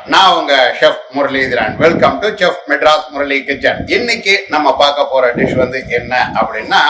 நான் உங்க chef Murali. Welcome to chef Madras Murali kitchen. இன்னைக்கு நம்ம பார்க்க போற டிஷ் வந்து என்ன அப்படின்னா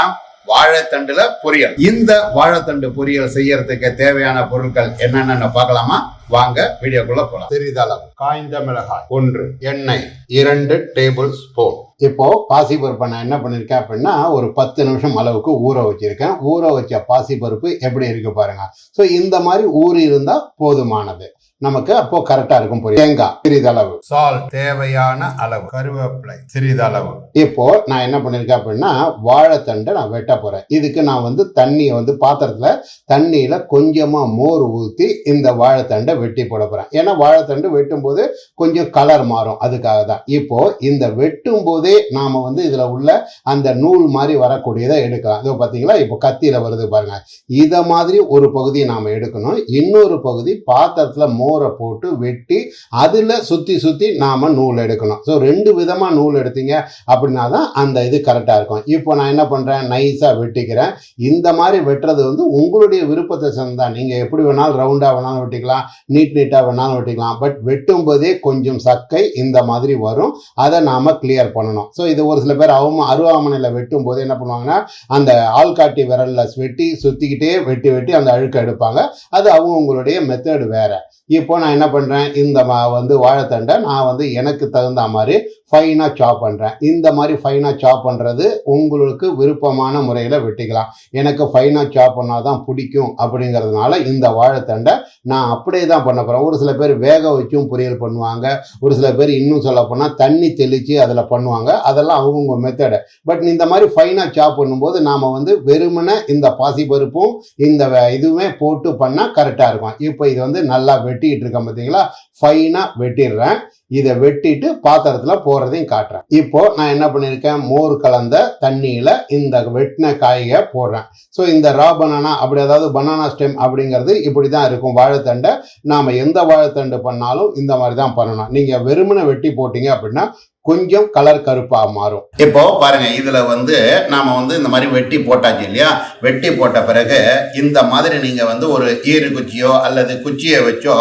வாழைத்தண்டுல பொரியல். இந்த வாழைத்தண்டு பொரியல் செய்யறதுக்கு தேவையான பொருட்கள் என்னென்னு பார்க்கலாமா? வாங்க வீடியோக்குள்ள போலாம். சிறிதளவு காய்ந்த மிளகாய் 1, எண்ணெய் 2 டேபிள் ஸ்பூன். இப்போ பாசிப்பருப்பை நான் என்ன பண்ணிருக்கேன் அப்படின்னா ஒரு 10 நிமிஷம் அளவுக்கு ஊற வச்சிருக்கேன். ஊற வச்ச பாசிப்பருப்பு எப்படி இருக்கு பாருங்க. ஸோ இந்த மாதிரி ஊறி இருந்தா போதுமானது, நமக்கு அப்போ கரெக்டா இருக்கும். தேங்காய் சிறிதளவு, சால்ட் தேவையான அளவு, கருவேப்பிலை சிறிதளவு. இப்போ நான் என்ன பண்ணிருக்கேன் அப்படின்னா வாழைத்தண்டை நான் வெட்ட போறேன். இதுக்கு நான் வந்து தண்ணியை வந்து பாத்திரத்துல தண்ணியில கொஞ்சமா மோர் ஊற்றி இந்த வாழைத்தண்டை வெட்டி போட போறேன். ஏன்னா வாழைத்தண்டு வெட்டும் போது கொஞ்சம் கலர் மாறும், அதுக்காக தான். இப்போ இந்த வெட்டும் போதே நாம வந்து இதுல உள்ள அந்த நூல் மாதிரி வரக்கூடியதை எடுக்கலாம். இதோ பாத்தீங்களா, இப்போ கத்தியில வருது பாருங்க. இத மாதிரி ஒரு பகுதியை நாம எடுக்கணும். இன்னொரு பகுதி பாத்திரத்துல மோரை போட்டு வெட்டி அதுல சுத்தி சுத்தி நாம நூல் எடுக்கணும். ஸோ 2 விதமா நூல் எடுத்தீங்க அப்படின்னா தான் அந்த இது கரெக்டா இருக்கும். இப்போ நான் என்ன பண்றேன், நைஸா வெட்டிக்கிறேன். இந்த மாதிரி வெட்டுறது வந்து உங்களுடைய விருப்பத்தை சேர்ந்தா, நீங்க எப்படி வேணாலும் ரவுண்டா வேணாலும் வெட்டிக்கலாம், நீட்டா வேணாலும் வெட்டிக்கலாம். பட் வெட்டும் போதே கொஞ்சம் சக்கை இந்த மாதிரி வரும், அதை நாம கிளியர் பண்ணணும். ஸோ இது ஒரு சில பேர் அருவாமனையில வெட்டும் போது என்ன பண்ணுவாங்கன்னா அந்த ஆள்காட்டி விரல்ல வெட்டி சுத்திக்கிட்டே வெட்டி அந்த அழுக்க எடுப்பாங்க. அது அவங்களுடைய மெத்தட் வேற. இப்போ நான் என்ன பண்றேன், இந்த வந்து வாழைத்தண்டை நான் வந்து எனக்கு தகுந்த மாதிரி ஃபைனா சாப் பண்றேன். இந்த மாதிரி ஃபைனா சாப் பண்றது உங்களுக்கு விருப்பமான முறையில வெட்டிக்கலாம். எனக்கு ஃபைனா சாப் பண்ணாதான் பிடிக்கும் அப்படிங்கிறதுனால இந்த வாழைத்தண்டை நான் அப்படியே தான் பண்ண போறேன். ஒரு சில பேர் வேக வச்சும் பொரியல் பண்ணுவாங்க, ஒரு சில பேர் இன்னும் சொல்ல போனா தண்ணி தெளிச்சு அதுல பண்ணுவாங்க. அதெல்லாம் அவங்க மெத்தடு. பட் இந்த மாதிரி ஃபைனா சாப் பண்ணும்போது நாம வந்து வெறுமனை இந்த பாசிப்பருப்பும் இந்த இதுவுமே போட்டு பண்ணா கரெக்டா இருக்கும். இப்போ இது வந்து நல்லா வெட்டிட்டு இருக்கேன் பார்த்தீங்களா, ஃபைனா வெட்டிடுறேன். இதை வெட்டிட்டு பாத்திரத்துல போறதையும் காட்டுறேன். இப்போ நான் என்ன பண்ணிருக்கேன், மோர் கலந்த தண்ணியில இந்த வெட்டின காய்க போடுறேன். ஸோ இந்த ரா பனானா அப்படி, அதாவது பனானா ஸ்டெம் அப்படிங்கிறது இப்படிதான் இருக்கும். வாழைத்தண்டை நாம எந்த வாழைத்தண்டு பண்ணாலும் இந்த மாதிரி தான் பண்ணணும். நீங்க வெறுமனை வெட்டி போட்டீங்க அப்படின்னா கொஞ்சம் கலர் கருப்பா மாறும். இப்போ பாருங்க, இதுல வந்து நாம வந்து இந்த மாதிரி வெட்டி போட்டாச்சு இல்லையா. வெட்டி போட்ட பிறகு இந்த மாதிரி நீங்க வந்து ஒரு ஈரு குச்சியோ அல்லது குச்சியை வச்சோ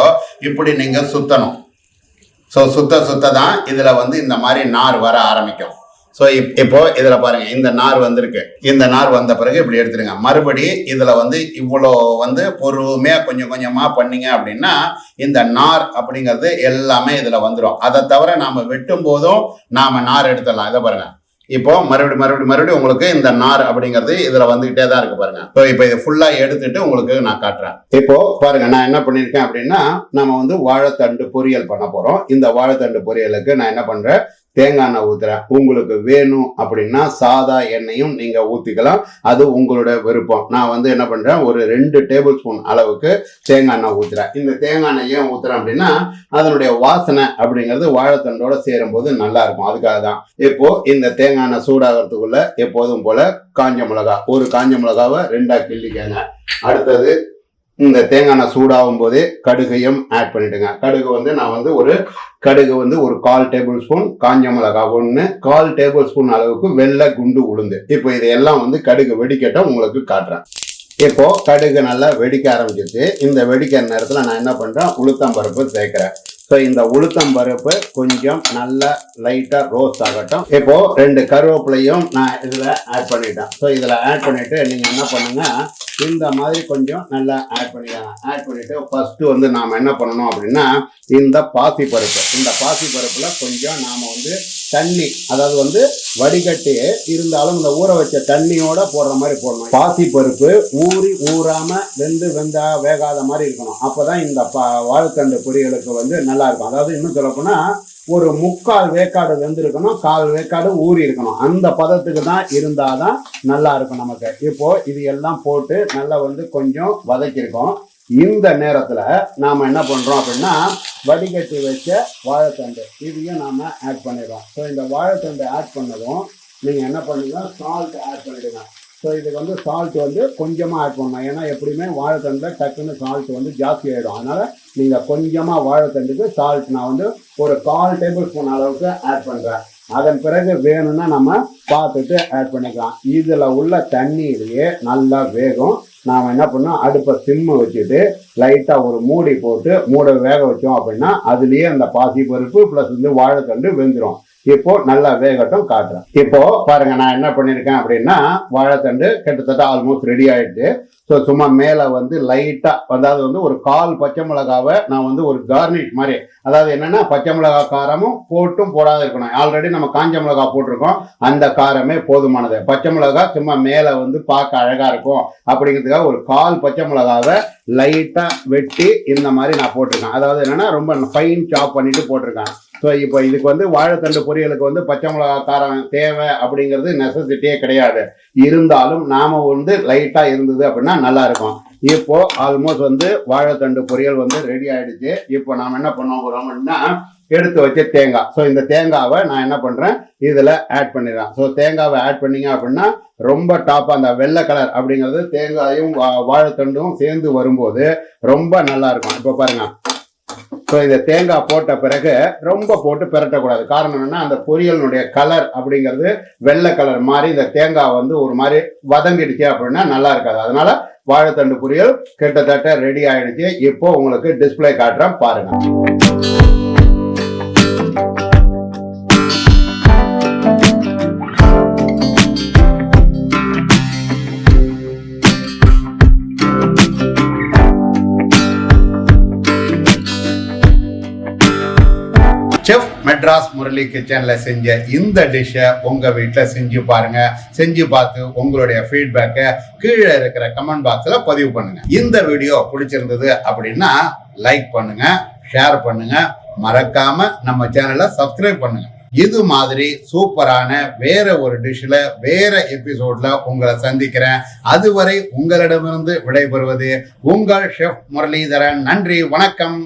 இப்படி நீங்க சுத்தணும். ஸோ சுத்த தான் இதுல வந்து இந்த மாதிரி நார் வர ஆரம்பிக்கும். ஸோ இப்போ இதுல பாருங்க, இந்த நார் வந்திருக்கு. இந்த நார் வந்த பிறகு இப்படி எடுத்துருங்க. மறுபடி இதுல வந்து இவ்வளோ வந்து பொறுமையா கொஞ்சம் கொஞ்சமா பண்ணீங்க அப்படின்னா இந்த நார் அப்படிங்கிறது எல்லாமே இதுல வந்துடும். அதை தவிர நாம வெட்டும் போதும் நாம நார் எடுத்துடலாம். இதை பாருங்க, இப்போ மறுபடியும் உங்களுக்கு இந்த நார் அப்படிங்கிறது இதுல வந்துகிட்டே தான் இருக்கு பாருங்க. ஸோ இப்போ இதை ஃபுல்லா எடுத்துட்டு உங்களுக்கு நான் காட்டுறேன். இப்போ பாருங்க, நான் என்ன பண்ணிருக்கேன் அப்படின்னா நம்ம வந்து வாழைத்தண்டு பொரியல் பண்ண போறோம். இந்த வாழைத்தண்டு பொரியலுக்கு நான் என்ன பண்றேன், தேங்காய் எண்ணெய் ஊத்துறேன். உங்களுக்கு வேணும் அப்படின்னா சாதா எண்ணெயும் நீங்க ஊத்திக்கலாம், அது உங்களோட விருப்பம். நான் வந்து என்ன பண்றேன், ஒரு 2 டேபிள் ஸ்பூன் அளவுக்கு தேங்காய் எண்ணெய் ஊத்துறேன். இந்த தேங்காய் எண்ணெய் ஏன் ஊத்துறேன் அப்படின்னா அதனுடைய வாசனை அப்படிங்கிறது வாழைத்தண்டோட சேரும் போது நல்லா இருக்கும், அதுக்காக தான். இப்போ இந்த தேங்காய் எண்ணெய் சூடாகிறதுக்குள்ள எப்போதும் போல காஞ்ச மிளகா, ஒரு காஞ்ச மிளகாவை 2ஆ கிள்ளிக்கங்க. அடுத்தது இந்த தேங்காய் எண்ணெய் சூடாகும் போதே கடுகையும் ஆட் பண்ணிட்டுங்க. கடுகு வந்து நான் வந்து ஒரு 1/4 டேபிள் ஸ்பூன், காஞ்ச மிளகா 1, 1/4 டேபிள் ஸ்பூன் அளவுக்கு வெள்ளை குண்டு உளுந்து. இப்போ இதையெல்லாம் வந்து கடுகு வெடிக்கட்ட உங்களுக்கு காட்டுறேன். இப்போ கடுகு நல்லா வெடிக்க ஆரம்பிச்சிருச்சு. இந்த வெடிக்கிற நேரத்தில் நான் என்ன பண்றேன், உளுத்தம் பருப்பு சேர்க்கிறேன். ஸோ இந்த உளுத்தம் பருப்பு கொஞ்சம் நல்லா லைட்டா ரோஸ்ட் ஆகட்டும். இப்போ 2 கருவேப்பிலையும் நான் இதுல ஆட் பண்ணிட்டேன். ஸோ இதுல ஆட் பண்ணிட்டு நீங்க என்ன பண்ணுங்க, இந்த மாதிரி கொஞ்சம் நல்லா ஆட் பண்ணிக்கலாம். ஆட் பண்ணிட்டு ஃபர்ஸ்ட் வந்து நாம என்ன பண்ணணும் அப்படின்னா இந்த பாசிப்பருப்புல கொஞ்சம் நாம வந்து தண்ணி, அதாவது வந்து வடிகட்டி இருந்தாலும் இந்த ஊற வச்ச தண்ணியோட போடுற மாதிரி போடணும். பாசிப்பருப்பு ஊறாம வெந்தா வேகாத மாதிரி இருக்கணும். அப்பதான் இந்த வாழைத்தண்டு பொரியலுக்கு வந்து நல்லா இருக்கும். அதாவது இன்னும் சொல்ல போனா ஒரு 3/4 வேக்காடு வெந்திருக்கணும், 1/4 வேக்காடு ஊறி இருக்கணும். அந்த பதத்துக்கு தான் இருந்தாதான் நல்லா இருக்கும் நமக்கு. இப்போ இது எல்லாம் போட்டு நல்லா வந்து கொஞ்சம் வதக்கிருக்கோம். இந்த நேரத்துல நாம என்ன பண்றோம் அப்படின்னா வடிகட்டி வச்ச வாழைத்தண்டு இதையும் நாம ஆட் பண்ணிடுறோம். ஸோ இந்த வாழைத்தண்டு ஆட் பண்ணதும் நீங்க என்ன பண்ணுங்க, சால்ட் ஆட் பண்ணிடுங்க. ஸோ இதுக்கு வந்து சால்ட் வந்து கொஞ்சமாக ஆட் பண்ணணும். ஏன்னா எப்படியுமே வாழைத்தண்டில் டக்குன்னு சால்ட் வந்து ஜாஸ்தி ஆகிடும். அதனால் நீங்கள் கொஞ்சமாக வாழைத்தண்டுக்கு சால்ட் நான் வந்து ஒரு 1/4 டேபிள் ஸ்பூன் அளவுக்கு ஆட் பண்ணுறேன். அதன் பிறகு வேணும்னா நம்ம பார்த்துட்டு ஆட் பண்ணிக்கலாம். இதில் உள்ள தண்ணியிலேயே நல்லா வேகும். நாம் என்ன பண்ணோம், அடுப்பை சிம்மு வச்சுட்டு லைட்டாக ஒரு மூடி போட்டு வேக வச்சோம் அப்படின்னா அதுலேயே அந்த பாசி பருப்பு ப்ளஸ் வந்து வாழைத்தண்டு வெந்துடும். இப்போ நல்லா வேகட்டும் காட்டுறேன். இப்போ பாருங்க, நான் என்ன பண்ணிருக்கேன் அப்படின்னா வாழைத்தண்டு கிட்டத்தட்ட ஆல்மோஸ்ட் ரெடி ஆயிடுச்சு. ஸோ சும்மா மேல வந்து லைட்டா, அதாவது வந்து ஒரு 1/4 பச்சை மிளகாவை நான் வந்து ஒரு கார்னிஷ் மாதிரி, அதாவது என்னன்னா பச்சை மிளகா காரமும் போட்டும் போடாத இருக்கணும். ஆல்ரெடி நம்ம காஞ்ச மிளகா போட்டிருக்கோம், அந்த காரமே போதுமானது. பச்சை மிளகா சும்மா மேல வந்து பார்க்க அழகா இருக்கும் அப்படிங்கிறதுக்காக ஒரு 1/4 பச்சை மிளகாவை லைட்டா வெட்டி இந்த மாதிரி நான் போட்டிருக்கேன். அதாவது என்னன்னா ரொம்ப ஃபைன் சாப் பண்ணிட்டு போட்டிருக்கேன். ஸோ இப்போ இதுக்கு வந்து வாழைத்தண்டு பொரியலுக்கு வந்து பச்சை மிளகா காரம் தேவை அப்படிங்கிறது நெசசிட்டியே கிடையாது. இருந்தாலும் நாம வந்து லைட்டா இருந்தது அப்படின்னா நல்லா இருக்கும். இப்போ ஆல்மோஸ்ட் வந்து வாழைத்தண்டு பொரியல் வந்து ரெடி ஆயிடுச்சு. இப்போ நாம என்ன பண்ணோம் அப்படின்னா எடுத்து வச்ச தேங்காய். ஸோ இந்த தேங்காவை நான் என்ன பண்றேன், இதுல ஆட் பண்ணிடுறேன். ஸோ தேங்காவை ஆட் பண்ணீங்க அப்படின்னா ரொம்ப டாப்பா அந்த வெள்ளை கலர் அப்படிங்கிறது தேங்காயும் வாழைத்தண்டும் சேர்ந்து வரும்போது ரொம்ப நல்லா இருக்கும். இப்போ பாருங்க, ஸோ இந்த தேங்காய் போட்ட பிறகு ரொம்ப போட்டு பெரட்டக்கூடாது. காரணம் என்னன்னா அந்த பொரியலுடைய கலர் அப்படிங்கிறது வெள்ளை கலர் மாதிரி இந்த தேங்காய் வந்து ஒரு மாதிரி வதங்கிடுச்சு அப்படின்னா நல்லா இருக்காது. அதனால வாழைத்தண்டு பொரியல் கிட்டத்தட்ட ரெடி ஆயிடுச்சு. இப்போ உங்களுக்கு டிஸ்பிளே காட்டுறேன் பாருங்க. செஃப் மெட்ராஸ் முரளி கிச்சன்ல செஞ்ச இந்த டிஷ்ஷை உங்க வீட்டுல செஞ்சு பாருங்க. செஞ்சு பார்த்து உங்களுடைய ஃபீட்பேக்கை கீழே இருக்கிற கமெண்ட் பாக்ஸ்ல பதிவு பண்ணுங்க. இந்த வீடியோ பிடிச்சிருந்தது அப்படின்னா லைக் பண்ணுங்க, ஷேர் பண்ணுங்க, மறக்காம நம்ம சேனலை சப்ஸ்கிரைப் பண்ணுங்க. இது மாதிரி சூப்பரான வேற ஒரு டிஷ்ல வேற எபிசோட்ல உங்களை சந்திக்கிறேன். அதுவரை உங்களிடமிருந்து விடைபெறுவது உங்கள் ஷெஃப் முரளிதரன். நன்றி, வணக்கம்.